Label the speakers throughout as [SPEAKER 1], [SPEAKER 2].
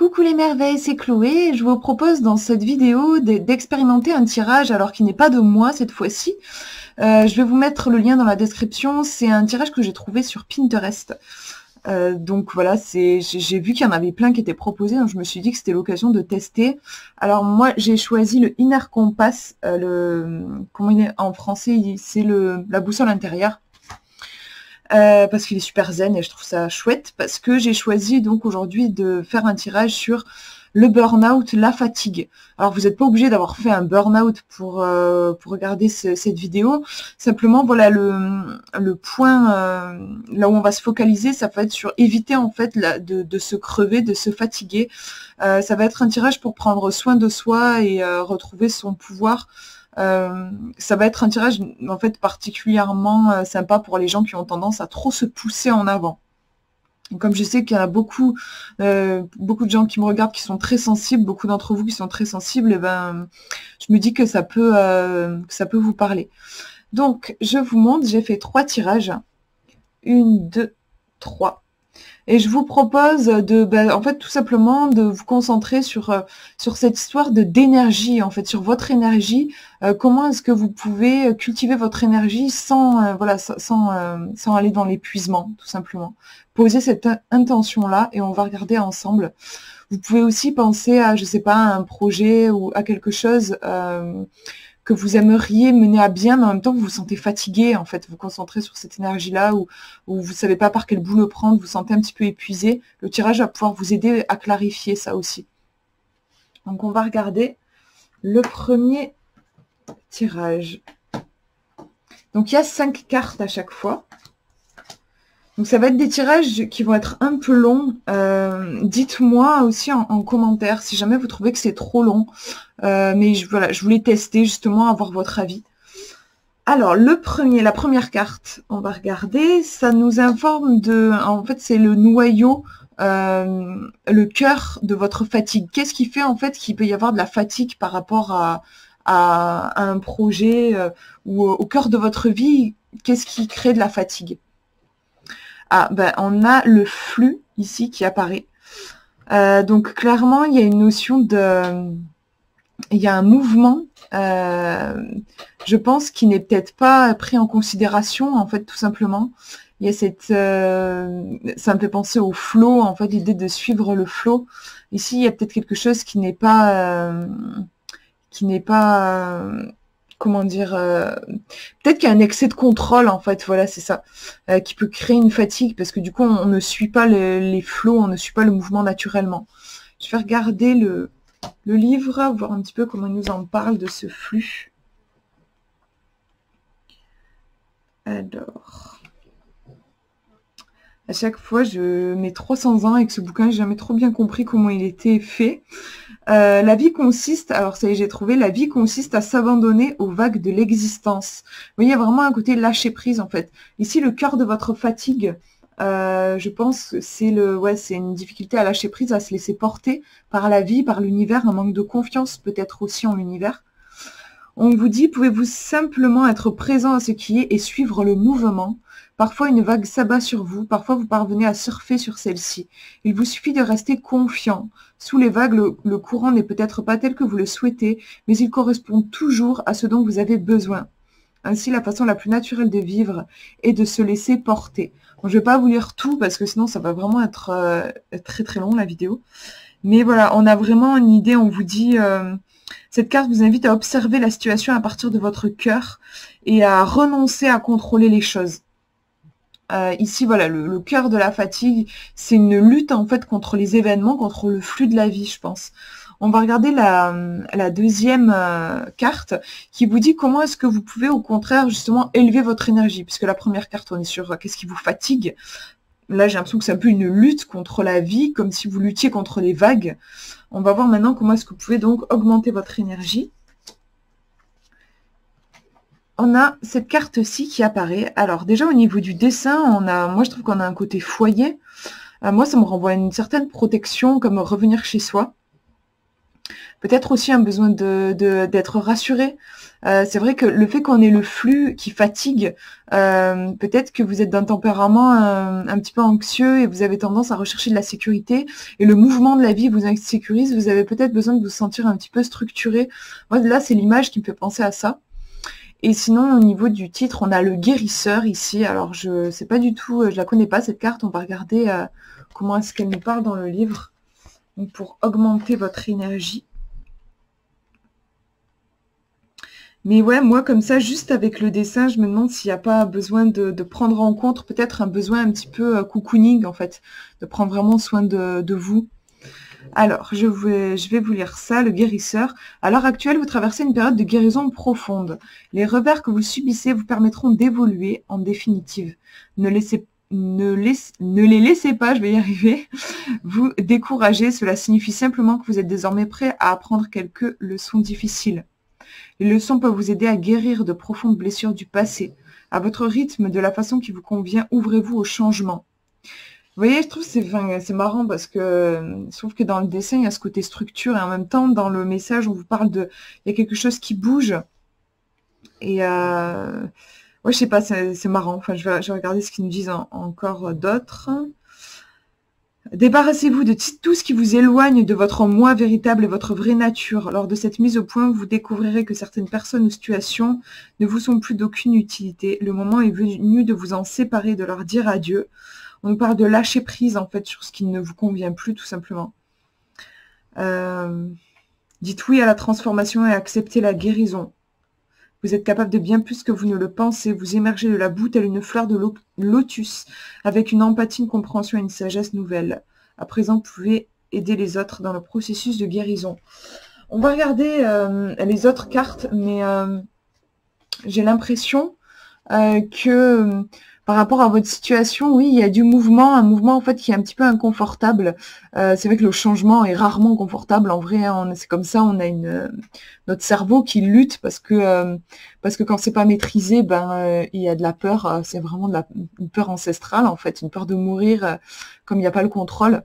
[SPEAKER 1] Coucou les merveilles, c'est Chloé. Je vous propose dans cette vidéo d'expérimenter un tirage, alors qui n'est pas de moi cette fois-ci. Je vais vous mettre le lien dans la description. C'est un tirage que j'ai trouvé sur Pinterest. Donc voilà, j'ai vu qu'il y en avait plein qui étaient proposés, donc je me suis dit que c'était l'occasion de tester. Alors moi, j'ai choisi le Inner Compass, comment il est en français, c'est la boussole intérieure. Parce qu'il est super zen et je trouve ça chouette, parce que j'ai choisi donc aujourd'hui de faire un tirage sur le burn-out, la fatigue. Alors vous n'êtes pas obligé d'avoir fait un burn-out pour regarder cette vidéo. Simplement voilà le point là où on va se focaliser, ça va être sur éviter en fait de se crever, de se fatiguer. Ça va être un tirage pour prendre soin de soi et retrouver son pouvoir. Ça va être un tirage en fait particulièrement sympa pour les gens qui ont tendance à trop se pousser en avant. Et comme je sais qu'il y en a beaucoup de gens qui me regardent qui sont très sensibles, beaucoup d'entre vous qui sont très sensibles, et ben je me dis que ça peut vous parler. Donc je vous montre, j'ai fait 3 tirages. 1, 2, 3. Et je vous propose en fait, tout simplement de vous concentrer sur cette histoire d'énergie, en fait, sur votre énergie. Comment est-ce que vous pouvez cultiver votre énergie sans, sans aller dans l'épuisement, tout simplement. Posez cette intention-là et on va regarder ensemble. Vous pouvez aussi penser à, je sais pas, à un projet ou à quelque chose que vous aimeriez mener à bien, mais en même temps vous vous sentez fatigué, en fait, vous concentrez sur cette énergie-là, ou vous ne savez pas par quel bout le prendre, vous vous sentez un petit peu épuisé. Le tirage va pouvoir vous aider à clarifier ça aussi. Donc on va regarder le premier tirage. Donc il y a 5 cartes à chaque fois. Donc ça va être des tirages qui vont être un peu longs. Dites-moi aussi en commentaire si jamais vous trouvez que c'est trop long. Mais voilà, je voulais tester justement, avoir votre avis. Alors la première carte, on va regarder. Ça nous informe en fait c'est le noyau, le cœur de votre fatigue. Qu'est-ce qui fait en fait qu'il peut y avoir de la fatigue par rapport à un projet ou au cœur de votre vie? Qu'est-ce qui crée de la fatigue? Ah, ben, on a le flux ici qui apparaît. Donc clairement, il y a une notion il y a un mouvement, je pense, qui n'est peut-être pas pris en considération, en fait, tout simplement. Il y a ça me fait penser au flow, en fait, l'idée de suivre le flow. Ici, il y a peut-être quelque chose qui n'est pas, comment dire, peut-être qu'il y a un excès de contrôle, en fait, voilà, c'est ça, qui peut créer une fatigue, parce que du coup, on ne suit pas les flots, on ne suit pas le mouvement naturellement. Je vais regarder le livre, voir un petit peu comment il nous en parle de ce flux. Alors, à chaque fois, je mets 300 ans avec ce bouquin, j'ai jamais trop bien compris comment il était fait. La vie consiste, alors ça y est, j'ai trouvé, la vie consiste à s'abandonner aux vagues de l'existence. Vous voyez, il y a vraiment un côté lâcher prise, en fait. Ici, le cœur de votre fatigue, je pense que c'est une difficulté à lâcher prise, à se laisser porter par la vie, par l'univers, un manque de confiance peut-être aussi en l'univers. On vous dit, pouvez-vous simplement être présent à ce qui est et suivre le mouvement? Parfois, une vague s'abat sur vous, parfois vous parvenez à surfer sur celle-ci. Il vous suffit de rester confiant. Sous les vagues, le courant n'est peut-être pas tel que vous le souhaitez, mais il correspond toujours à ce dont vous avez besoin. Ainsi, la façon la plus naturelle de vivre est de se laisser porter. Bon, je ne vais pas vous lire tout, parce que sinon ça va vraiment être très très long la vidéo. Mais voilà, on a vraiment une idée, on vous dit... cette carte vous invite à observer la situation à partir de votre cœur et à renoncer à contrôler les choses. Ici, voilà, le cœur de la fatigue, c'est une lutte en fait contre les événements, contre le flux de la vie, je pense. On va regarder la deuxième carte qui vous dit comment est-ce que vous pouvez au contraire justement élever votre énergie, puisque la première carte, on est sur qu'est-ce qui vous fatigue. Là, j'ai l'impression que c'est un peu une lutte contre la vie, comme si vous luttiez contre les vagues. On va voir maintenant comment est-ce que vous pouvez donc augmenter votre énergie. On a cette carte-ci qui apparaît. Alors déjà au niveau du dessin, moi je trouve qu'on a un côté foyer. Moi ça me renvoie à une certaine protection, comme revenir chez soi. Peut-être aussi un besoin d'être rassuré. C'est vrai que le fait qu'on ait le flux qui fatigue, peut-être que vous êtes d'un tempérament un petit peu anxieux et vous avez tendance à rechercher de la sécurité et le mouvement de la vie vous insécurise, vous avez peut-être besoin de vous sentir un petit peu structuré. Moi, là, c'est l'image qui me fait penser à ça. Et sinon, au niveau du titre, on a le guérisseur ici. Alors, je sais pas du tout, je la connais pas cette carte. On va regarder comment est-ce qu'elle nous parle dans le livre. Donc, pour augmenter votre énergie. Mais ouais, moi, comme ça, juste avec le dessin, je me demande s'il n'y a pas besoin de prendre en compte peut-être un besoin un petit peu cocooning, en fait. De prendre vraiment soin de vous. Alors, je vais vous lire ça, le guérisseur. À l'heure actuelle, vous traversez une période de guérison profonde. Les revers que vous subissez vous permettront d'évoluer en définitive. Ne les laissez pas, je vais y arriver, vous décourager. Cela signifie simplement que vous êtes désormais prêt à apprendre quelques leçons difficiles. Les leçons peuvent vous aider à guérir de profondes blessures du passé. À votre rythme, de la façon qui vous convient, ouvrez-vous au changement. Vous voyez, je trouve que c'est marrant parce que je trouve que dans le dessin, il y a ce côté structure et en même temps, dans le message, on vous parle il y a quelque chose qui bouge. Et ouais, je sais pas, c'est marrant. Enfin, je vais regarder ce qu'ils nous disent encore d'autres. Débarrassez-vous de tout ce qui vous éloigne de votre moi véritable et votre vraie nature. Lors de cette mise au point, vous découvrirez que certaines personnes ou situations ne vous sont plus d'aucune utilité. Le moment est venu de vous en séparer, de leur dire adieu. On nous parle de lâcher prise, en fait, sur ce qui ne vous convient plus, tout simplement. Dites oui à la transformation et acceptez la guérison. Vous êtes capable de bien plus que vous ne le pensez. Vous émergez de la boue telle une fleur de lotus, avec une empathie, une compréhension et une sagesse nouvelle. À présent, vous pouvez aider les autres dans le processus de guérison. On va regarder les autres cartes, mais j'ai l'impression que par rapport à votre situation, oui, il y a du mouvement, un mouvement en fait qui est un petit peu inconfortable. C'est vrai que le changement est rarement confortable. En vrai, hein, c'est comme ça, on a notre cerveau qui lutte parce que quand c'est pas maîtrisé, il y a de la peur. C'est vraiment une peur ancestrale en fait, une peur de mourir comme il n'y a pas le contrôle.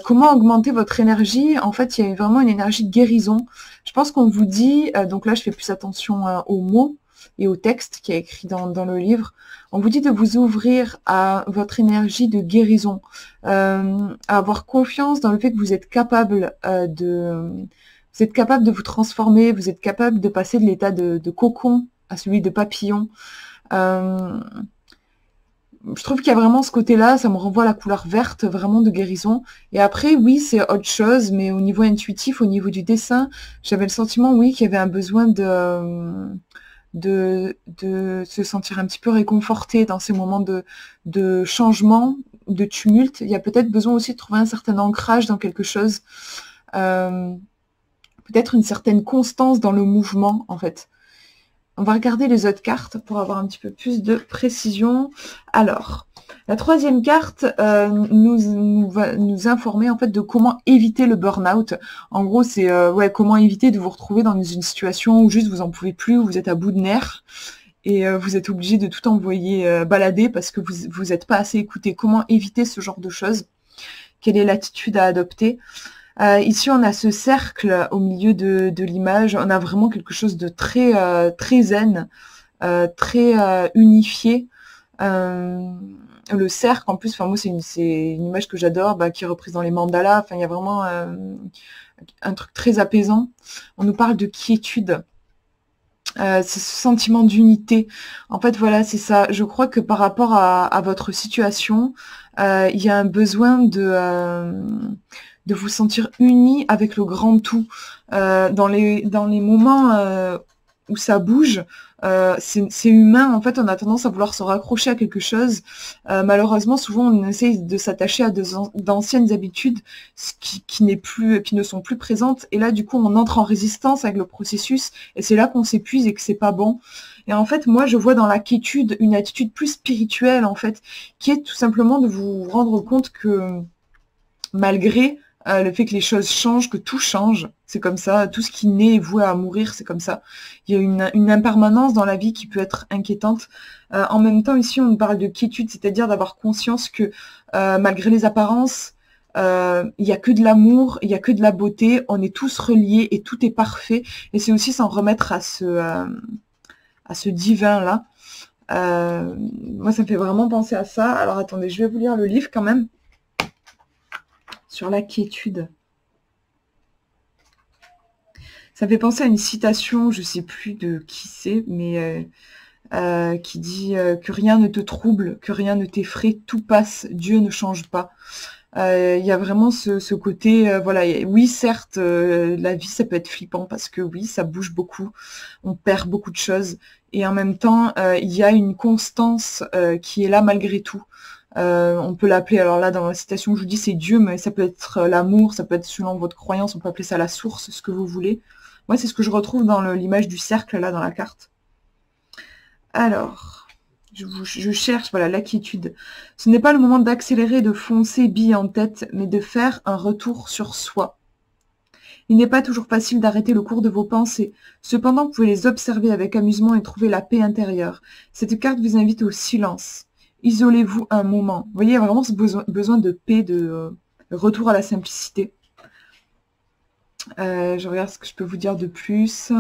[SPEAKER 1] Comment augmenter votre énergie? En fait, il y a vraiment une énergie de guérison. Je pense qu'on vous dit, donc là, je fais plus attention aux mots et au texte qui est écrit dans le livre. On vous dit de vous ouvrir à votre énergie de guérison, à avoir confiance dans le fait que vous êtes capable de vous transformer, vous êtes capable de passer de l'état de cocon à celui de papillon. Je trouve qu'il y a vraiment ce côté-là, ça me renvoie à la couleur verte, vraiment de guérison. Et après, oui, c'est autre chose, mais au niveau intuitif, au niveau du dessin, j'avais le sentiment, oui, qu'il y avait un besoin de se sentir un petit peu réconforté dans ces moments de changement, de tumulte. Il y a peut-être besoin aussi de trouver un certain ancrage dans quelque chose, peut-être une certaine constance dans le mouvement, en fait. On va regarder les autres cartes pour avoir un petit peu plus de précision. Alors, la troisième carte va nous informer en fait de comment éviter le burn-out. En gros, c'est comment éviter de vous retrouver dans une situation où juste vous en pouvez plus, où vous êtes à bout de nerfs et vous êtes obligé de tout envoyer balader parce que vous n'êtes pas assez écouté. Comment éviter ce genre de choses? Quelle est l'attitude à adopter? Ici, on a ce cercle au milieu de l'image. On a vraiment quelque chose de très zen, très unifié. Le cercle, en plus, enfin moi, c'est une image que j'adore, qui représente les mandalas. Enfin, il y a vraiment un truc très apaisant. On nous parle de quiétude. C'est ce sentiment d'unité. En fait, voilà, c'est ça. Je crois que par rapport à votre situation, il y a un besoin de vous sentir unis avec le grand tout. Dans les moments où ça bouge, c'est humain. En fait, on a tendance à vouloir se raccrocher à quelque chose. Malheureusement, souvent, on essaye de s'attacher à d'anciennes habitudes qui ne sont plus présentes. Et là, du coup, on entre en résistance avec le processus. Et c'est là qu'on s'épuise et que c'est pas bon. Et en fait, moi, je vois dans la quiétude une attitude plus spirituelle, en fait, qui est tout simplement de vous rendre compte que malgré le fait que les choses changent, que tout change, c'est comme ça, tout ce qui naît est voué à mourir, c'est comme ça. Il y a une impermanence dans la vie qui peut être inquiétante. En même temps, ici, on nous parle de quiétude, c'est-à-dire d'avoir conscience que malgré les apparences, Il n'y a que de l'amour, il n'y a que de la beauté, on est tous reliés et tout est parfait. Et c'est aussi s'en remettre à ce divin-là. Moi, ça me fait vraiment penser à ça. Alors, attendez, je vais vous lire le livre quand même. Sur la quiétude. Ça me fait penser à une citation, je ne sais plus de qui c'est, mais qui dit que rien ne te trouble, que rien ne t'effraie, tout passe, Dieu ne change pas. Il y a vraiment ce côté, voilà, oui, certes, la vie, ça peut être flippant parce que oui, ça bouge beaucoup, on perd beaucoup de choses, et en même temps, il y a une constance qui est là malgré tout. On peut l'appeler, alors là, dans la citation, je vous dis, c'est Dieu, mais ça peut être l'amour, ça peut être selon votre croyance, on peut appeler ça la source, ce que vous voulez. Moi, c'est ce que je retrouve dans l'image du cercle, là, dans la carte. Alors... Je cherche, voilà, la quiétude. Ce n'est pas le moment d'accélérer, de foncer bille en tête, mais de faire un retour sur soi. Il n'est pas toujours facile d'arrêter le cours de vos pensées. Cependant, vous pouvez les observer avec amusement et trouver la paix intérieure. Cette carte vous invite au silence. Isolez-vous un moment. Vous voyez, il y a vraiment ce besoin de paix, de retour à la simplicité. Je regarde ce que je peux vous dire de plus.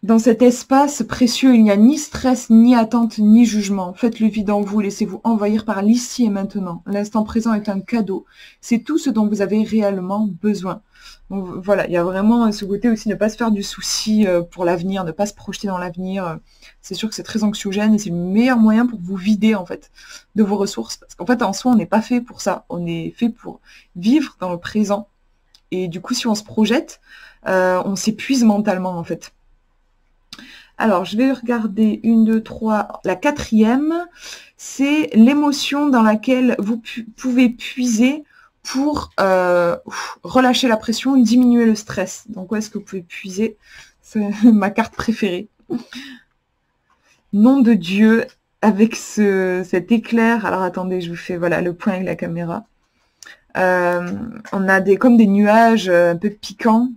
[SPEAKER 1] Dans cet espace précieux, il n'y a ni stress, ni attente, ni jugement. Faites le vide en vous, laissez-vous envahir par l'ici et maintenant. L'instant présent est un cadeau. C'est tout ce dont vous avez réellement besoin. Donc voilà, il y a vraiment ce côté aussi, ne pas se faire du souci pour l'avenir, ne pas se projeter dans l'avenir. C'est sûr que c'est très anxiogène et c'est le meilleur moyen pour vous vider en fait de vos ressources. Parce qu'en fait, en soi, on n'est pas fait pour ça. On est fait pour vivre dans le présent. Et du coup, si on se projette, on s'épuise mentalement en fait. Alors, je vais regarder 1, 2, 3. La quatrième, c'est l'émotion dans laquelle vous pouvez puiser pour relâcher la pression, diminuer le stress. Donc, où est-ce que vous pouvez puiser? C'est ma carte préférée. Nom de Dieu, avec cet éclair. Alors, attendez, je vous fais voilà, le point avec la caméra. On a comme des nuages un peu piquants.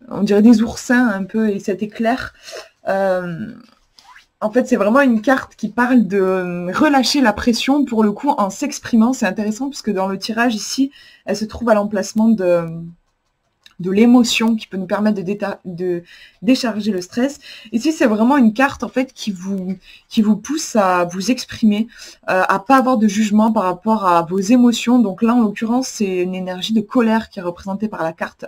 [SPEAKER 1] On dirait des oursins un peu, et cet éclair... en fait, c'est vraiment une carte qui parle de relâcher la pression, pour le coup, en s'exprimant. C'est intéressant, puisque dans le tirage, ici, elle se trouve à l'emplacement de l'émotion qui peut nous permettre de décharger le stress. Ici, c'est vraiment une carte, en fait, qui vous pousse à vous exprimer, à pas avoir de jugement par rapport à vos émotions. Donc là, en l'occurrence, c'est une énergie de colère qui est représentée par la carte.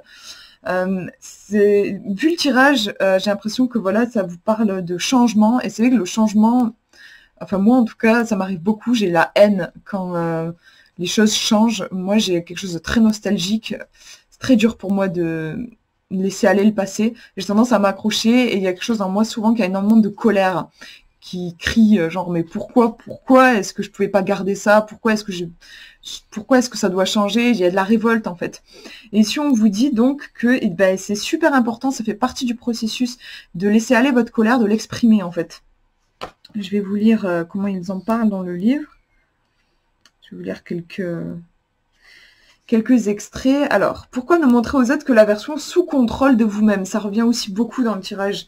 [SPEAKER 1] Vu le tirage, j'ai l'impression que voilà, ça vous parle de changement, et c'est vrai que le changement, enfin moi en tout cas, ça m'arrive beaucoup, j'ai la haine quand les choses changent. Moi j'ai quelque chose de très nostalgique, c'est très dur pour moi de laisser aller le passé, j'ai tendance à m'accrocher, et il y a quelque chose en moi souvent qui a énormément de colère, qui crie genre mais pourquoi est-ce que je pouvais pas garder ça, pourquoi est-ce que ça doit changer, il y a de la révolte en fait. Et si on vous dit donc que c'est super important, ça fait partie du processus de laisser aller votre colère, de l'exprimer en fait. Je vais vous lire comment ils en parlent dans le livre. Je vais vous lire quelques extraits. Alors, pourquoi ne montrer aux autres que la version sous contrôle de vous-même? Ça revient aussi beaucoup dans le tirage.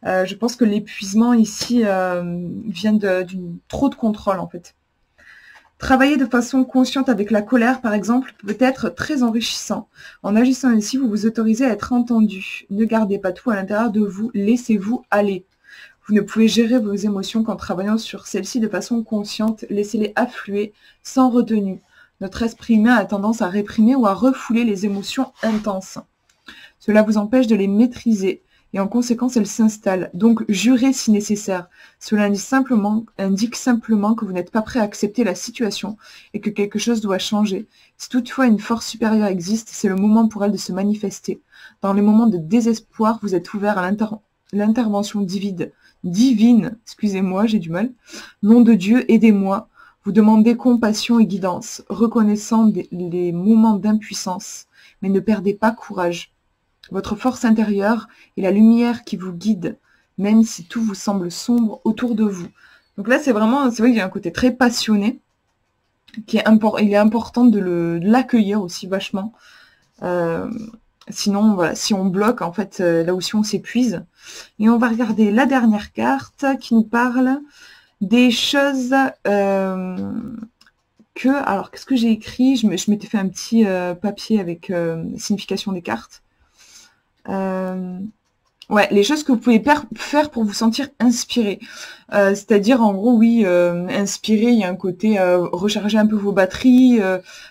[SPEAKER 1] Je pense que l'épuisement ici vient d'une trop de contrôle en fait. Travailler de façon consciente avec la colère, par exemple, peut être très enrichissant. En agissant ainsi, vous vous autorisez à être entendu. Ne gardez pas tout à l'intérieur de vous, laissez-vous aller. Vous ne pouvez gérer vos émotions qu'en travaillant sur celles-ci de façon consciente. Laissez-les affluer sans retenue. Notre esprit humain a tendance à réprimer ou à refouler les émotions intenses. Cela vous empêche de les maîtriser. Et en conséquence, elles s'installent. Donc, jurez si nécessaire. Cela indique simplement que vous n'êtes pas prêt à accepter la situation et que quelque chose doit changer. Si toutefois une force supérieure existe, c'est le moment pour elle de se manifester. Dans les moments de désespoir, vous êtes ouvert à l'intervention divine, excusez-moi, j'ai du mal. Nom de Dieu, aidez-moi. Vous demandez compassion et guidance, reconnaissant les moments d'impuissance, mais ne perdez pas courage. Votre force intérieure est la lumière qui vous guide, même si tout vous semble sombre autour de vous. Donc là, c'est vrai qu'il y a un côté très passionné, il est important de l'accueillir aussi vachement. Sinon, voilà, si on bloque, en fait, là aussi on s'épuise. Et on va regarder la dernière carte qui nous parle des choses que... Alors, qu'est-ce que j'ai écrit? Je m'étais fait un petit papier avec la signification des cartes. Ouais, les choses que vous pouvez faire pour vous sentir inspiré. C'est-à-dire, en gros, oui, inspiré, il y a un côté recharger un peu vos batteries,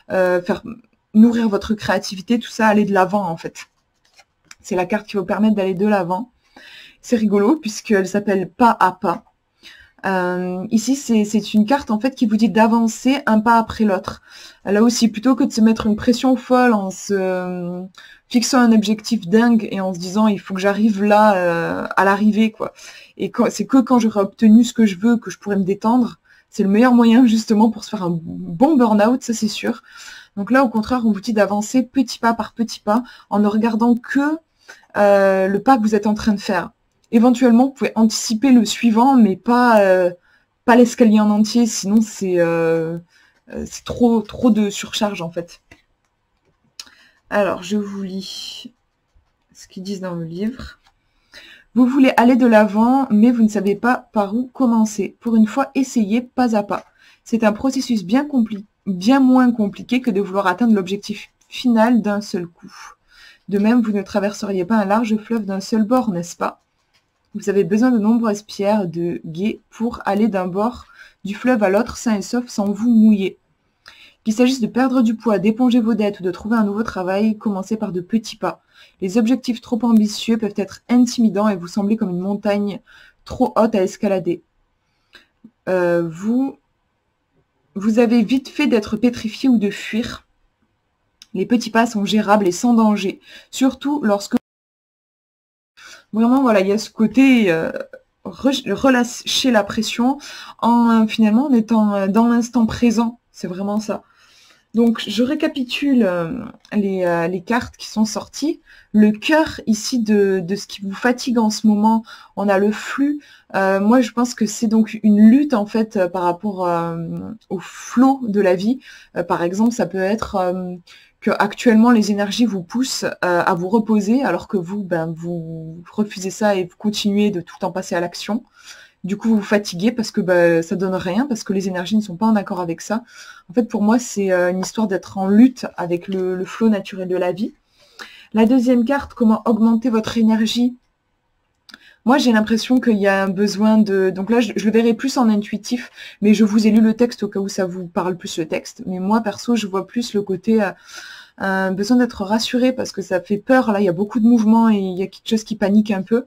[SPEAKER 1] faire nourrir votre créativité, tout ça, aller de l'avant, en fait. C'est la carte qui va vous permettre d'aller de l'avant. C'est rigolo, puisqu'elle s'appelle Pas à pas. Ici, c'est une carte en fait qui vous dit d'avancer un pas après l'autre. Là aussi, plutôt que de se mettre une pression folle en se fixant un objectif dingue et en se disant il faut que j'arrive là à l'arrivée, quoi. Et c'est que quand j'aurai obtenu ce que je veux que je pourrai me détendre. C'est le meilleur moyen justement pour se faire un bon burn-out, ça c'est sûr. Donc là, au contraire, on vous dit d'avancer petit pas par petit pas en ne regardant que le pas que vous êtes en train de faire. Éventuellement, vous pouvez anticiper le suivant, mais pas l'escalier en entier, sinon c'est trop de surcharge en fait. Alors, je vous lis ce qu'ils disent dans le livre. Vous voulez aller de l'avant, mais vous ne savez pas par où commencer. Pour une fois, essayez pas à pas. C'est un processus bien moins compliqué que de vouloir atteindre l'objectif final d'un seul coup. De même, vous ne traverseriez pas un large fleuve d'un seul bord, n'est-ce pas? Vous avez besoin de nombreuses pierres de gué pour aller d'un bord du fleuve à l'autre sain et sauf sans vous mouiller. Qu'il s'agisse de perdre du poids, d'éponger vos dettes ou de trouver un nouveau travail, commencez par de petits pas. Les objectifs trop ambitieux peuvent être intimidants et vous sembler comme une montagne trop haute à escalader. Vous avez vite fait d'être pétrifié ou de fuir. Les petits pas sont gérables et sans danger, surtout lorsque... Vraiment, voilà, il y a ce côté relâcher la pression finalement en étant dans l'instant présent. C'est vraiment ça. Donc, je récapitule les cartes qui sont sorties. Le cœur ici de ce qui vous fatigue en ce moment, on a le flux. Moi, je pense que c'est donc une lutte en fait par rapport au flot de la vie. Par exemple, ça peut être que actuellement les énergies vous poussent à vous reposer, alors que vous refusez ça et vous continuez de tout le temps passer à l'action. Du coup, vous vous fatiguez parce que ça donne rien, parce que les énergies ne sont pas en accord avec ça. En fait, pour moi, c'est une histoire d'être en lutte avec le flot naturel de la vie. La deuxième carte, comment augmenter votre énergie. Moi, j'ai l'impression qu'il y a un besoin de... Donc là, je le verrai plus en intuitif, mais je vous ai lu le texte au cas où ça vous parle plus le texte. Mais moi, perso, je vois plus le côté besoin d'être rassuré parce que ça fait peur. Là, il y a beaucoup de mouvements et il y a quelque chose qui panique un peu.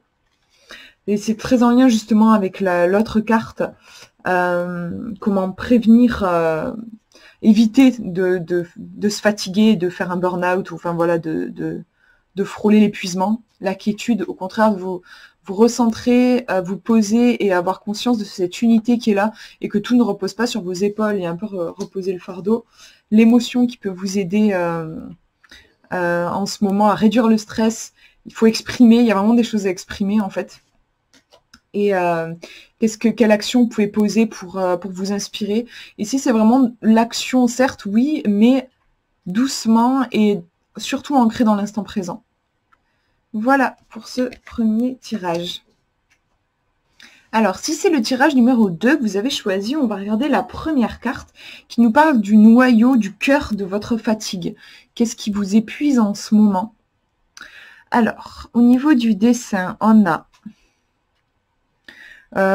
[SPEAKER 1] Et c'est très en lien justement avec l'autre carte. Comment prévenir, éviter de se fatiguer, de faire un burn-out, ou enfin voilà, de frôler l'épuisement, la quiétude. Au contraire, vous recentrer, vous poser et avoir conscience de cette unité qui est là et que tout ne repose pas sur vos épaules et un peu reposer le fardeau. L'émotion qui peut vous aider en ce moment à réduire le stress. Il faut exprimer, il y a vraiment des choses à exprimer en fait. Et quelle action vous pouvez poser pour vous inspirer. Ici, c'est vraiment l'action, certes, oui, mais doucement et surtout ancrée dans l'instant présent. Voilà pour ce premier tirage. Alors, si c'est le tirage numéro 2 que vous avez choisi, on va regarder la première carte qui nous parle du noyau, du cœur de votre fatigue. Qu'est-ce qui vous épuise en ce moment? Alors, au niveau du dessin, on a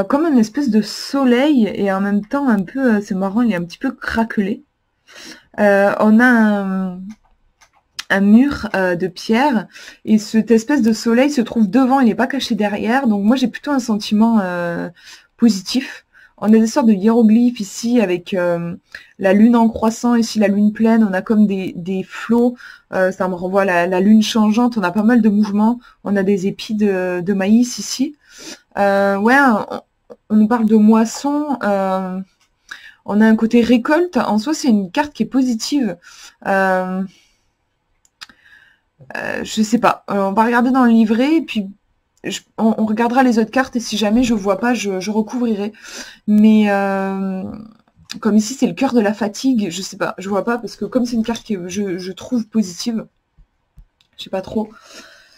[SPEAKER 1] comme une espèce de soleil et en même temps un peu, c'est marrant, il est un petit peu craquelé. On a un mur de pierre et cette espèce de soleil se trouve devant, il n'est pas caché derrière. Donc moi j'ai plutôt un sentiment positif. On a des sortes de hiéroglyphes ici avec la lune en croissant, ici la lune pleine. On a comme des flots, ça me renvoie à la lune changeante. On a pas mal de mouvements. On a des épis de maïs ici. Ouais, on nous parle de moisson. On a un côté récolte. En soi, c'est une carte qui est positive. Je sais pas. On va regarder dans le livret et puis on regardera les autres cartes et si jamais je vois pas, je recouvrirai. Mais comme ici, c'est le cœur de la fatigue. Je sais pas. Je vois pas parce que comme c'est une carte que je trouve positive, je sais pas trop.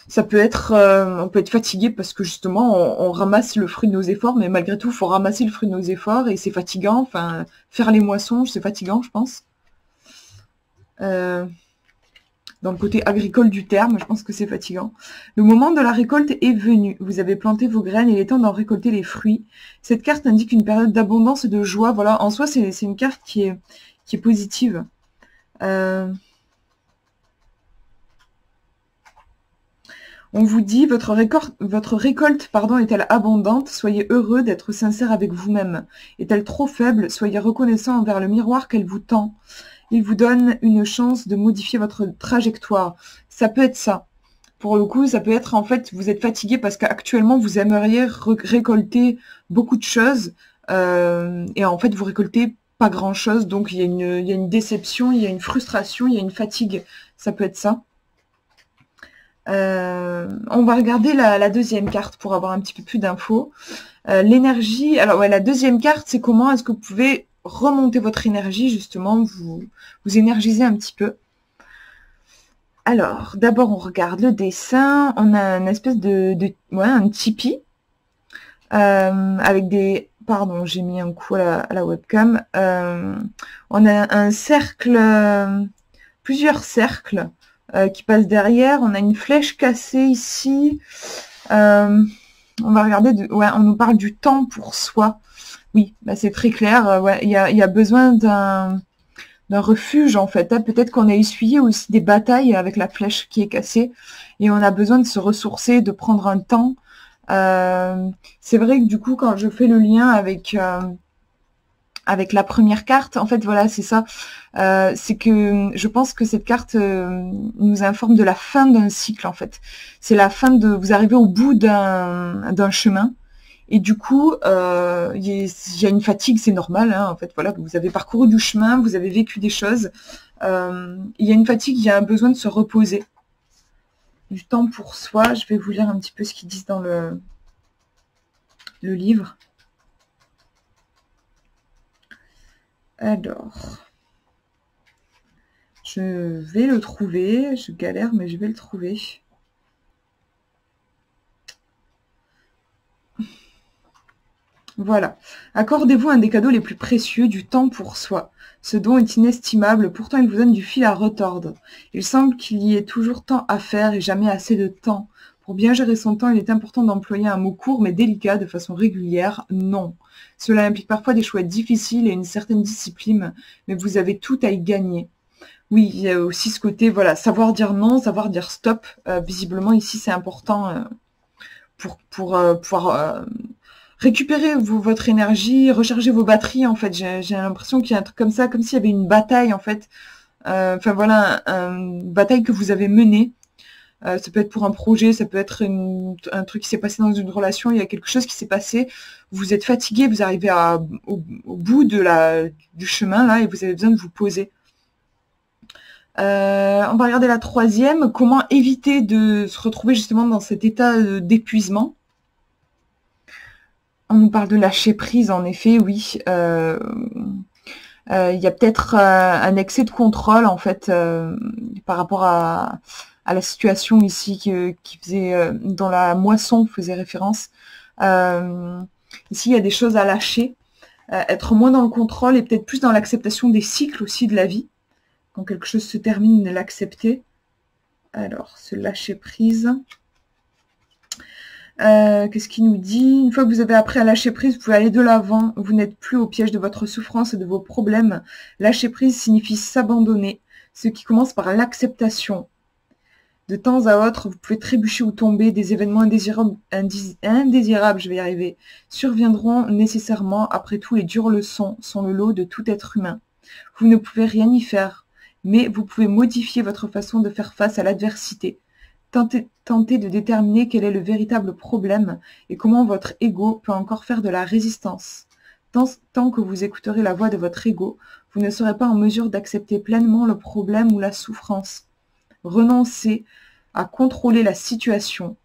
[SPEAKER 1] Ça peut être, on peut être fatigué parce que justement on ramasse le fruit de nos efforts, mais malgré tout, il faut ramasser le fruit de nos efforts et c'est fatigant. Enfin, faire les moissons, c'est fatigant, je pense. Dans le côté agricole du terme, je pense que c'est fatigant. Le moment de la récolte est venu. Vous avez planté vos graines et il est temps d'en récolter les fruits. Cette carte indique une période d'abondance et de joie. Voilà, en soi, c'est une carte qui est positive. On vous dit, votre récolte est-elle abondante? Soyez heureux d'être sincère avec vous-même. Est-elle trop faible? Soyez reconnaissant envers le miroir qu'elle vous tend. Il vous donne une chance de modifier votre trajectoire. Ça peut être ça. Pour le coup, ça peut être en fait, vous êtes fatigué parce qu'actuellement, vous aimeriez récolter beaucoup de choses et en fait, vous récoltez pas grand-chose. Donc, il y a une déception, il y a une frustration, il y a une fatigue. Ça peut être ça. On va regarder la deuxième carte pour avoir un petit peu plus d'infos. L'énergie, alors ouais, la deuxième carte, c'est comment est-ce que vous pouvez remonter votre énergie, justement, vous énergiser un petit peu. Alors, d'abord, on regarde le dessin. On a une espèce un tipi avec des... Pardon, j'ai mis un coup à la webcam. On a un cercle, plusieurs cercles qui passent derrière. On a une flèche cassée ici. On va regarder, on nous parle du temps pour soi. Oui, bah c'est très clair. Ouais, il y a besoin d'un refuge en fait. Peut-être qu'on a essuyé aussi des batailles avec la flèche qui est cassée et on a besoin de se ressourcer, de prendre un temps. C'est vrai que du coup, quand je fais le lien avec la première carte, en fait, voilà, c'est ça. C'est que je pense que cette carte nous informe de la fin d'un cycle, en fait. C'est la fin de... Vous arrivez au bout d'un chemin. Et du coup, il y a une fatigue, c'est normal. Hein, en fait, voilà, vous avez parcouru du chemin, vous avez vécu des choses. Il y a une fatigue, il y a un besoin de se reposer. Du temps pour soi. Je vais vous lire un petit peu ce qu'ils disent dans le livre. Alors, je vais le trouver. Je galère, mais je vais le trouver. Voilà. Accordez-vous un des cadeaux les plus précieux, du temps pour soi. Ce don est inestimable, pourtant il vous donne du fil à retordre. Il semble qu'il y ait toujours tant à faire et jamais assez de temps. Pour bien gérer son temps, il est important d'employer un mot court mais délicat de façon régulière, non. Cela implique parfois des choix difficiles et une certaine discipline, mais vous avez tout à y gagner. Oui, il y a aussi ce côté, voilà, savoir dire non, savoir dire stop. Visiblement, ici, c'est important pour pouvoir récupérer votre énergie, recharger vos batteries, en fait. J'ai l'impression qu'il y a un truc comme ça, comme s'il y avait une bataille, en fait. Enfin, voilà, une bataille que vous avez menée. Ça peut être pour un projet, ça peut être un truc qui s'est passé dans une relation, il y a quelque chose qui s'est passé, vous êtes fatigué, vous arrivez au bout du chemin, là, et vous avez besoin de vous poser. On va regarder la troisième. Comment éviter de se retrouver justement dans cet état d'épuisement? On nous parle de lâcher prise, en effet, oui. Il y a peut-être un excès de contrôle, en fait, par rapport à la situation ici qui faisait, dans la moisson faisait référence. Ici, il y a des choses à lâcher, être moins dans le contrôle et peut-être plus dans l'acceptation des cycles aussi de la vie. Quand quelque chose se termine, l'accepter. Alors, se lâcher prise. Qu'est-ce qu'il nous dit? Une fois que vous avez appris à lâcher prise, vous pouvez aller de l'avant. Vous n'êtes plus au piège de votre souffrance et de vos problèmes. Lâcher prise signifie s'abandonner, ce qui commence par l'acceptation. De temps à autre, vous pouvez trébucher ou tomber. Des événements indésirables, je vais y arriver, surviendront nécessairement. Après tout, les dures leçons sont le lot de tout être humain. Vous ne pouvez rien y faire, mais vous pouvez modifier votre façon de faire face à l'adversité. Tentez de déterminer quel est le véritable problème et comment votre ego peut encore faire de la résistance. Tant que vous écouterez la voix de votre ego, vous ne serez pas en mesure d'accepter pleinement le problème ou la souffrance. Renoncez à contrôler la situation.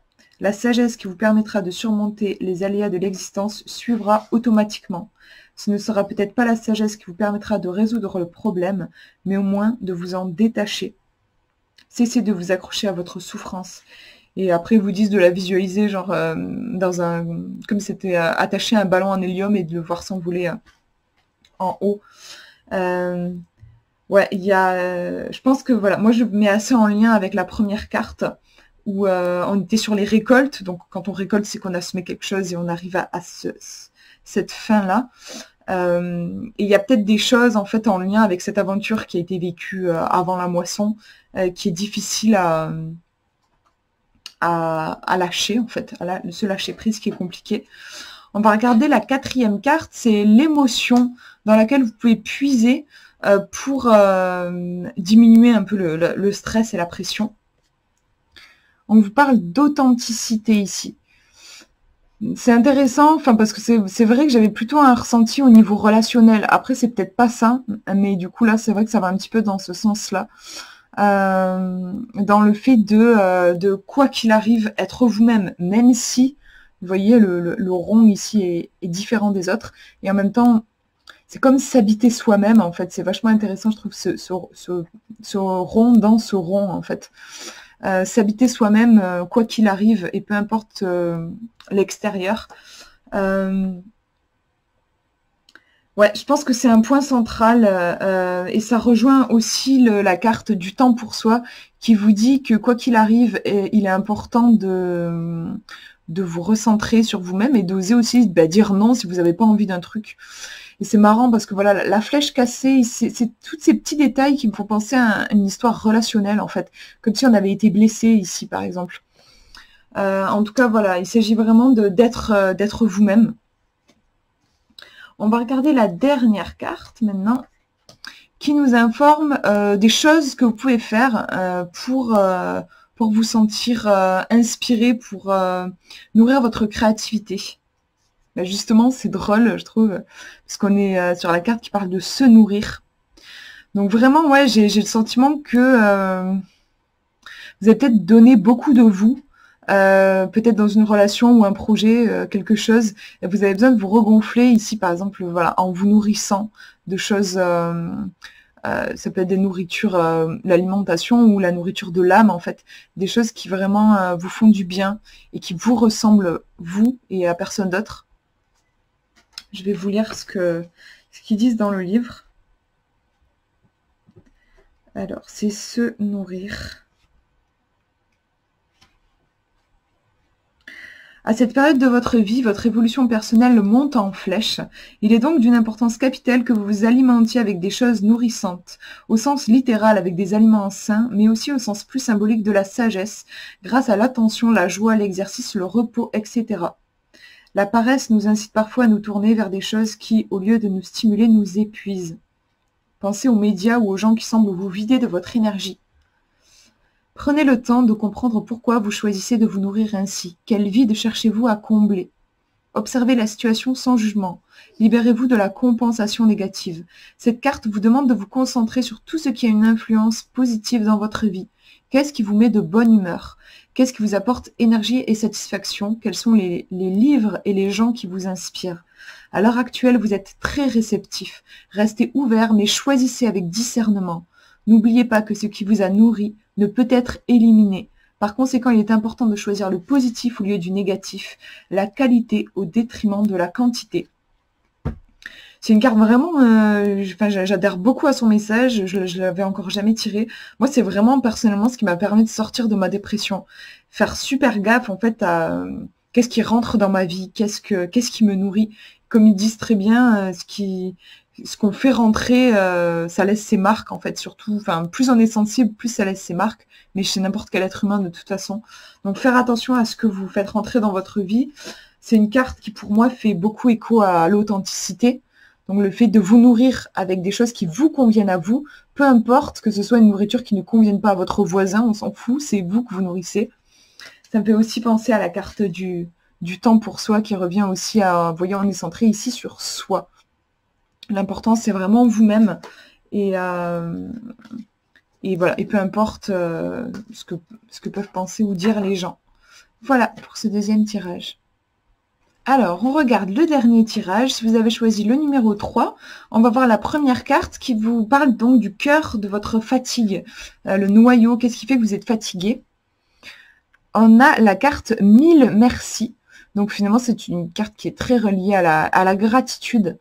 [SPEAKER 1] La sagesse qui vous permettra de surmonter les aléas de l'existence suivra automatiquement. Ce ne sera peut-être pas la sagesse qui vous permettra de résoudre le problème, mais au moins de vous en détacher. Cessez de vous accrocher à votre souffrance Et après, ils vous disent de la visualiser, genre, dans un, comme c'était attaché à un ballon en hélium et de le voir s'envoler en haut. Ouais, il y a, je pense que voilà, moi je mets assez en lien avec la première carte où on était sur les récoltes. Donc quand on récolte, c'est qu'on a semé quelque chose et on arrive à cette fin-là. Et il y a peut-être des choses en fait en lien avec cette aventure qui a été vécue avant la moisson, qui est difficile à lâcher en fait, se lâcher prise qui est compliqué. On va regarder la quatrième carte, c'est l'émotion dans laquelle vous pouvez puiser pour diminuer un peu le stress et la pression. On vous parle d'authenticité ici. C'est intéressant, enfin parce que c'est vrai que j'avais plutôt un ressenti au niveau relationnel. Après, c'est peut-être pas ça, mais du coup là, c'est vrai que ça va un petit peu dans ce sens-là. Dans le fait de quoi qu'il arrive, être vous-même, même si, vous voyez, le rond ici est différent des autres, et en même temps, c'est comme s'habiter soi-même, en fait. C'est vachement intéressant, je trouve, ce rond dans ce rond, en fait. S'habiter soi-même, quoi qu'il arrive, et peu importe l'extérieur. Ouais, je pense que c'est un point central et ça rejoint aussi la carte du temps pour soi qui vous dit que quoi qu'il arrive, il est important de vous recentrer sur vous-même et d'oser aussi dire non si vous n'avez pas envie d'un truc. Et c'est marrant parce que voilà, la flèche cassée, c'est tous ces petits détails qui me font penser à une histoire relationnelle en fait, comme si on avait été blessé ici par exemple. En tout cas, voilà, il s'agit vraiment d'être vous-même. On va regarder la dernière carte maintenant, qui nous informe des choses que vous pouvez faire pour vous sentir inspiré, pour nourrir votre créativité. Ben justement, c'est drôle, je trouve, parce qu'on est sur la carte qui parle de se nourrir. Donc vraiment, ouais, j'ai le sentiment que vous avez peut-être donné beaucoup de vous, peut-être dans une relation ou un projet, quelque chose, et vous avez besoin de vous regonfler ici, par exemple, voilà, en vous nourrissant de choses, ça peut être des nourritures, l'alimentation ou la nourriture de l'âme, en fait, des choses qui vraiment vous font du bien et qui vous ressemblent, vous et à personne d'autre. Je vais vous lire ce qu'ils disent dans le livre. Alors, c'est se nourrir. À cette période de votre vie, votre évolution personnelle monte en flèche. Il est donc d'une importance capitale que vous vous alimentiez avec des choses nourrissantes, au sens littéral avec des aliments sains, mais aussi au sens plus symbolique de la sagesse, grâce à l'attention, la joie, l'exercice, le repos, etc. La paresse nous incite parfois à nous tourner vers des choses qui, au lieu de nous stimuler, nous épuisent. Pensez aux médias ou aux gens qui semblent vous vider de votre énergie. Prenez le temps de comprendre pourquoi vous choisissez de vous nourrir ainsi. Quel vide cherchez-vous à combler? Observez la situation sans jugement. Libérez-vous de la compensation négative. Cette carte vous demande de vous concentrer sur tout ce qui a une influence positive dans votre vie. Qu'est-ce qui vous met de bonne humeur? Qu'est-ce qui vous apporte énergie et satisfaction? Quels sont les livres et les gens qui vous inspirent? À l'heure actuelle, vous êtes très réceptif. Restez ouvert, mais choisissez avec discernement. N'oubliez pas que ce qui vous a nourri ne peut être éliminé. Par conséquent, il est important de choisir le positif au lieu du négatif, la qualité au détriment de la quantité. C'est une carte vraiment, j'adhère beaucoup à son message, je l'avais encore jamais tiré. Moi, c'est vraiment personnellement ce qui m'a permis de sortir de ma dépression. Faire super gaffe en fait à qu'est-ce qui rentre dans ma vie, qu'est-ce qui me nourrit. Comme ils disent très bien, ce qu'on fait rentrer, ça laisse ses marques en fait, surtout. Enfin, plus on est sensible, plus ça laisse ses marques, mais chez n'importe quel être humain de toute façon. Donc faire attention à ce que vous faites rentrer dans votre vie. C'est une carte qui pour moi fait beaucoup écho à l'authenticité. Donc le fait de vous nourrir avec des choses qui vous conviennent à vous, peu importe que ce soit une nourriture qui ne convienne pas à votre voisin, on s'en fout, c'est vous que vous nourrissez. Ça me fait aussi penser à la carte du temps pour soi qui revient aussi à, voyons, on est centré ici sur soi. L'important c'est vraiment vous-même et voilà, et peu importe ce que peuvent penser ou dire les gens. Voilà pour ce deuxième tirage. Alors, on regarde le dernier tirage. Si vous avez choisi le numéro 3, on va voir la première carte qui vous parle donc du cœur de votre fatigue. Le noyau, qu'est-ce qui fait que vous êtes fatigué? on a la carte 1000 merci. Donc finalement, c'est une carte qui est très reliée à la gratitude.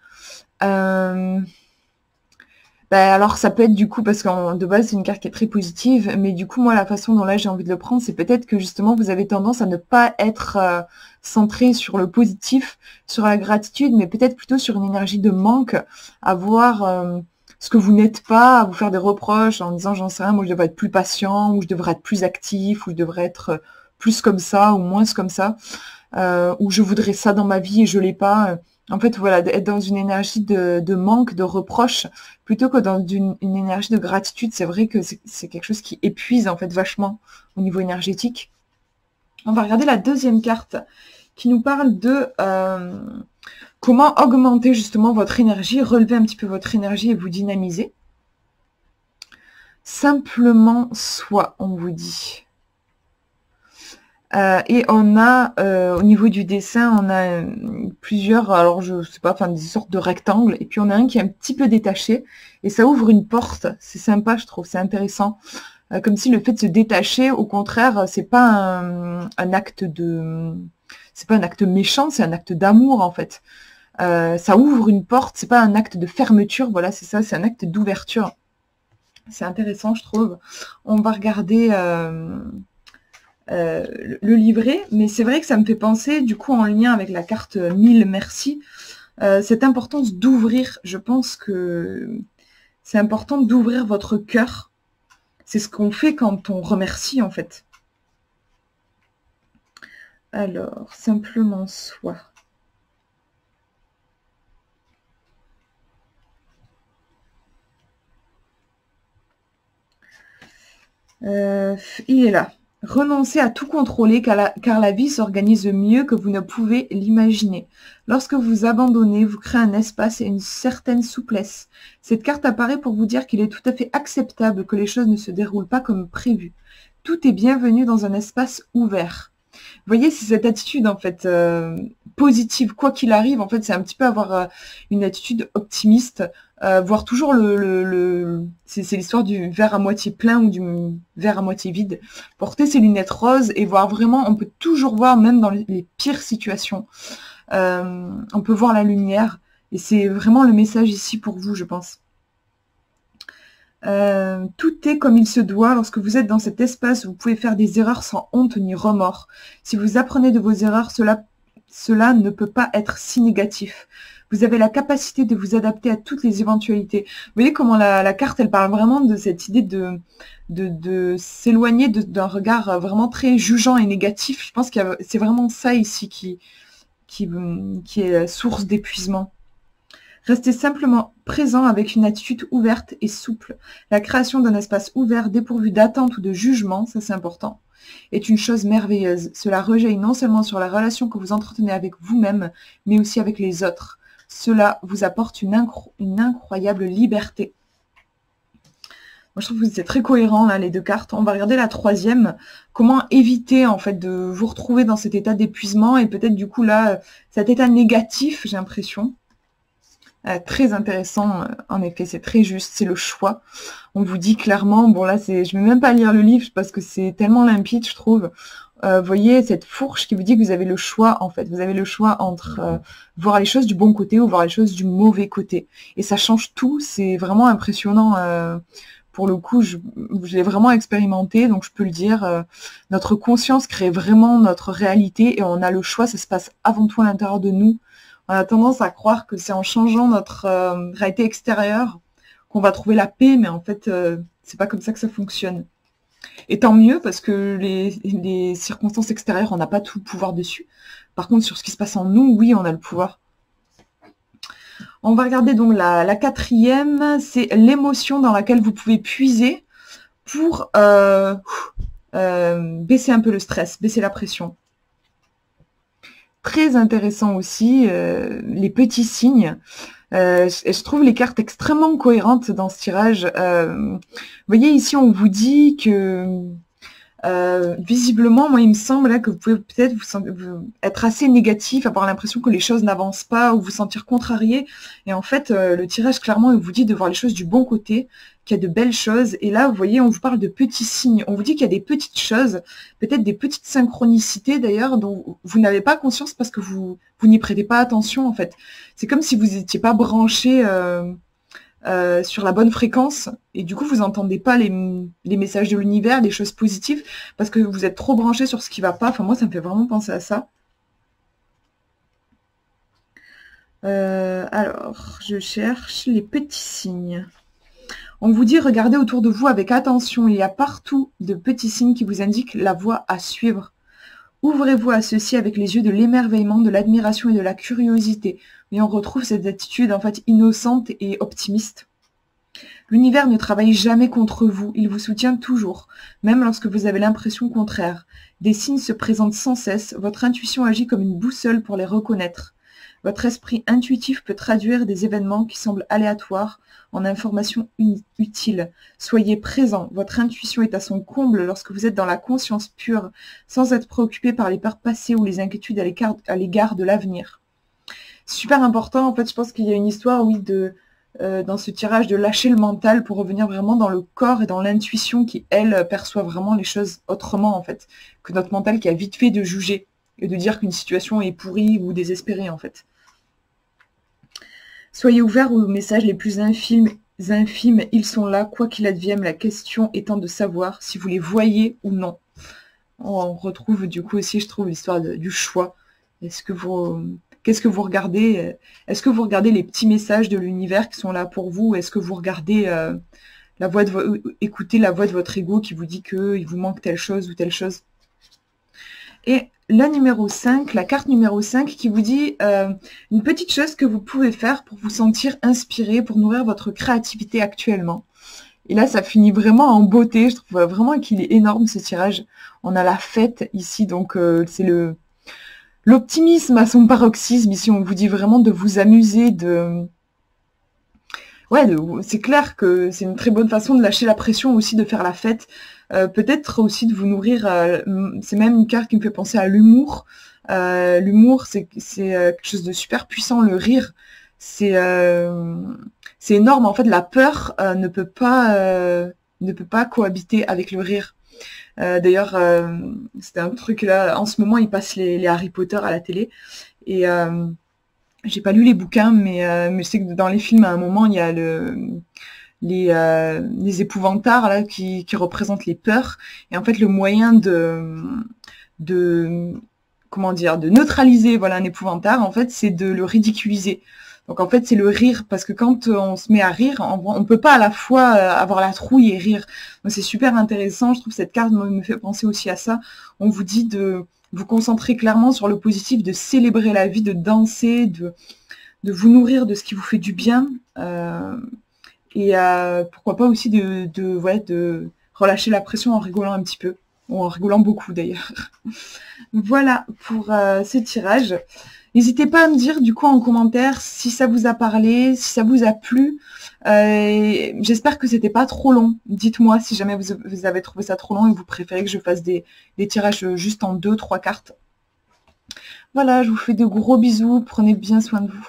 [SPEAKER 1] Alors ça peut être du coup, parce que de base c'est une carte qui est très positive, mais du coup moi la façon dont là j'ai envie de le prendre, c'est peut-être que justement vous avez tendance à ne pas être centré sur le positif, sur la gratitude, mais peut-être plutôt sur une énergie de manque, à voir ce que vous n'êtes pas, à vous faire des reproches en disant j'en sais rien, moi je devrais être plus patient, ou je devrais être plus actif, ou je devrais être plus comme ça, ou moins comme ça, ou je voudrais ça dans ma vie et je l'ai pas. En fait, voilà, être dans une énergie de manque, de reproche, plutôt que dans une énergie de gratitude. C'est vrai que c'est quelque chose qui épuise en fait vachement au niveau énergétique. On va regarder la deuxième carte qui nous parle de comment augmenter justement votre énergie, relever un petit peu votre énergie et vous dynamiser. Simplement soi, on vous dit. Et on a, au niveau du dessin, on a plusieurs, alors je sais pas, enfin des sortes de rectangles, et puis on a un qui est un petit peu détaché, et ça ouvre une porte. C'est sympa, je trouve, c'est intéressant. Comme si le fait de se détacher, au contraire, c'est pas un acte c'est pas un acte méchant, c'est un acte d'amour en fait. Ça ouvre une porte, c'est pas un acte de fermeture, voilà, c'est ça, c'est un acte d'ouverture. C'est intéressant, je trouve. On va regarder le livret, mais c'est vrai que ça me fait penser, du coup, en lien avec la carte 1000 merci, cette importance d'ouvrir. Je pense que c'est important d'ouvrir votre cœur. C'est ce qu'on fait quand on remercie, en fait. Alors, simplement soi. Il est là. Renoncez à tout contrôler car la vie s'organise mieux que vous ne pouvez l'imaginer. Lorsque vous abandonnez, vous créez un espace et une certaine souplesse. Cette carte apparaît pour vous dire qu'il est tout à fait acceptable que les choses ne se déroulent pas comme prévu. Tout est bienvenu dans un espace ouvert. Vous voyez, c'est cette attitude en fait positive, quoi qu'il arrive. En fait, c'est un petit peu avoir une attitude optimiste, voir toujours c'est l'histoire du verre à moitié plein ou du verre à moitié vide. Porter ses lunettes roses et voir vraiment, on peut toujours voir même dans les pires situations. On peut voir la lumière et c'est vraiment le message ici pour vous, je pense. Tout est comme il se doit. Lorsque vous êtes dans cet espace, vous pouvez faire des erreurs sans honte ni remords. Si vous apprenez de vos erreurs, cela ne peut pas être si négatif. Vous avez la capacité de vous adapter à toutes les éventualités. Vous voyez comment la carte, elle parle vraiment de cette idée de s'éloigner d'un regard vraiment très jugeant et négatif. Je pense que c'est vraiment ça ici qui est source d'épuisement. Restez simplement présent avec une attitude ouverte et souple. La création d'un espace ouvert dépourvu d'attente ou de jugement, ça c'est important, est une chose merveilleuse. Cela rejaillit non seulement sur la relation que vous entretenez avec vous-même, mais aussi avec les autres. Cela vous apporte une incroyable liberté. Moi, je trouve que c'est très cohérent, là, les deux cartes. On va regarder la troisième. Comment éviter, en fait, de vous retrouver dans cet état d'épuisement et peut-être, du coup, là, cet état négatif, j'ai l'impression. Très intéressant, en effet, c'est très juste, c'est le choix. On vous dit clairement, bon là, je ne vais même pas lire le livre parce que c'est tellement limpide, je trouve. Vous voyez cette fourche qui vous dit que vous avez le choix, en fait. Vous avez le choix entre voir les choses du bon côté ou voir les choses du mauvais côté. Et ça change tout, c'est vraiment impressionnant. Pour le coup, je l'ai vraiment expérimenté, donc je peux le dire. Notre conscience crée vraiment notre réalité et on a le choix, ça se passe avant tout à l'intérieur de nous. On a tendance à croire que c'est en changeant notre réalité extérieure qu'on va trouver la paix, mais en fait, c'est pas comme ça que ça fonctionne. Et tant mieux, parce que les circonstances extérieures, on n'a pas tout le pouvoir dessus. Par contre, sur ce qui se passe en nous, oui, on a le pouvoir. On va regarder donc la quatrième, c'est l'émotion dans laquelle vous pouvez puiser pour baisser un peu le stress, baisser la pression. Très intéressant aussi, les petits signes. Je trouve les cartes extrêmement cohérentes dans ce tirage. Vous voyez ici, on vous dit que visiblement, moi, il me semble là, que vous pouvez peut-être vous être assez négatif, avoir l'impression que les choses n'avancent pas ou vous sentir contrarié. Et en fait, le tirage, clairement, il vous dit de voir les choses du bon côté, qu'il y a de belles choses. Et là, vous voyez, on vous parle de petits signes. On vous dit qu'il y a des petites choses, peut-être des petites synchronicités d'ailleurs, dont vous n'avez pas conscience parce que vous n'y prêtez pas attention en fait. C'est comme si vous n'étiez pas branché sur la bonne fréquence et du coup vous n'entendez pas les messages de l'univers, des choses positives, parce que vous êtes trop branché sur ce qui va pas. Enfin moi ça me fait vraiment penser à ça. Alors, je cherche les petits signes. On vous dit, regardez autour de vous avec attention. Il y a partout de petits signes qui vous indiquent la voie à suivre. Ouvrez-vous à ceci avec les yeux de l'émerveillement, de l'admiration et de la curiosité. Et on retrouve cette attitude en fait innocente et optimiste. L'univers ne travaille jamais contre vous, il vous soutient toujours, même lorsque vous avez l'impression contraire. Des signes se présentent sans cesse, votre intuition agit comme une boussole pour les reconnaître. Votre esprit intuitif peut traduire des événements qui semblent aléatoires en informations utiles. Soyez présent, votre intuition est à son comble lorsque vous êtes dans la conscience pure, sans être préoccupé par les peurs passées ou les inquiétudes à l'égard de l'avenir. Super important, en fait, je pense qu'il y a une histoire, oui, dans ce tirage de lâcher le mental pour revenir vraiment dans le corps et dans l'intuition qui, elle, perçoit vraiment les choses autrement, en fait, que notre mental qui a vite fait de juger et de dire qu'une situation est pourrie ou désespérée, en fait. Soyez ouverts aux messages les plus infimes, ils sont là, quoi qu'il advienne, la question étant de savoir si vous les voyez ou non. On retrouve du coup aussi, je trouve, l'histoire du choix. Qu'est-ce que vous regardez? Est-ce que vous regardez les petits messages de l'univers qui sont là pour vous? Est-ce que vous regardez écoutez la voix de votre ego qui vous dit qu'il vous manque telle chose ou telle chose? Et la carte numéro 5 qui vous dit une petite chose que vous pouvez faire pour vous sentir inspiré, pour nourrir votre créativité actuellement. Et là, ça finit vraiment en beauté. Je trouve vraiment qu'il est énorme ce tirage. On a la fête ici, donc c'est l'optimisme à son paroxysme. Ici, on vous dit vraiment de vous amuser, c'est clair que c'est une très bonne façon de lâcher la pression aussi, de faire la fête. Peut-être aussi de vous nourrir, c'est même une carte qui me fait penser à l'humour. L'humour, c'est quelque chose de super puissant. Le rire, c'est énorme. En fait, la peur ne peut pas cohabiter avec le rire. D'ailleurs, c'était un truc là, en ce moment, ils passent les Harry Potter à la télé. Et j'ai pas lu les bouquins, mais je sais que dans les films, à un moment, il y a les épouvantards là qui représentent les peurs. Et en fait, le moyen comment dire, de neutraliser voilà un épouvantard, en fait, c'est de le ridiculiser. Donc en fait, c'est le rire, parce que quand on se met à rire, on peut pas à la fois avoir la trouille et rire. Donc c'est super intéressant. Je trouve que cette carte me fait penser aussi à ça. On vous dit de vous concentrer clairement sur le positif, de célébrer la vie, de danser, de vous nourrir de ce qui vous fait du bien. Et pourquoi pas aussi de relâcher la pression en rigolant un petit peu, ou en rigolant beaucoup d'ailleurs. Voilà pour ce tirage. N'hésitez pas à me dire du coup en commentaire si ça vous a parlé, si ça vous a plu. J'espère que c'était pas trop long. Dites-moi si jamais vous avez trouvé ça trop long et vous préférez que je fasse des tirages juste en 2-3 cartes. Voilà, je vous fais de gros bisous, prenez bien soin de vous.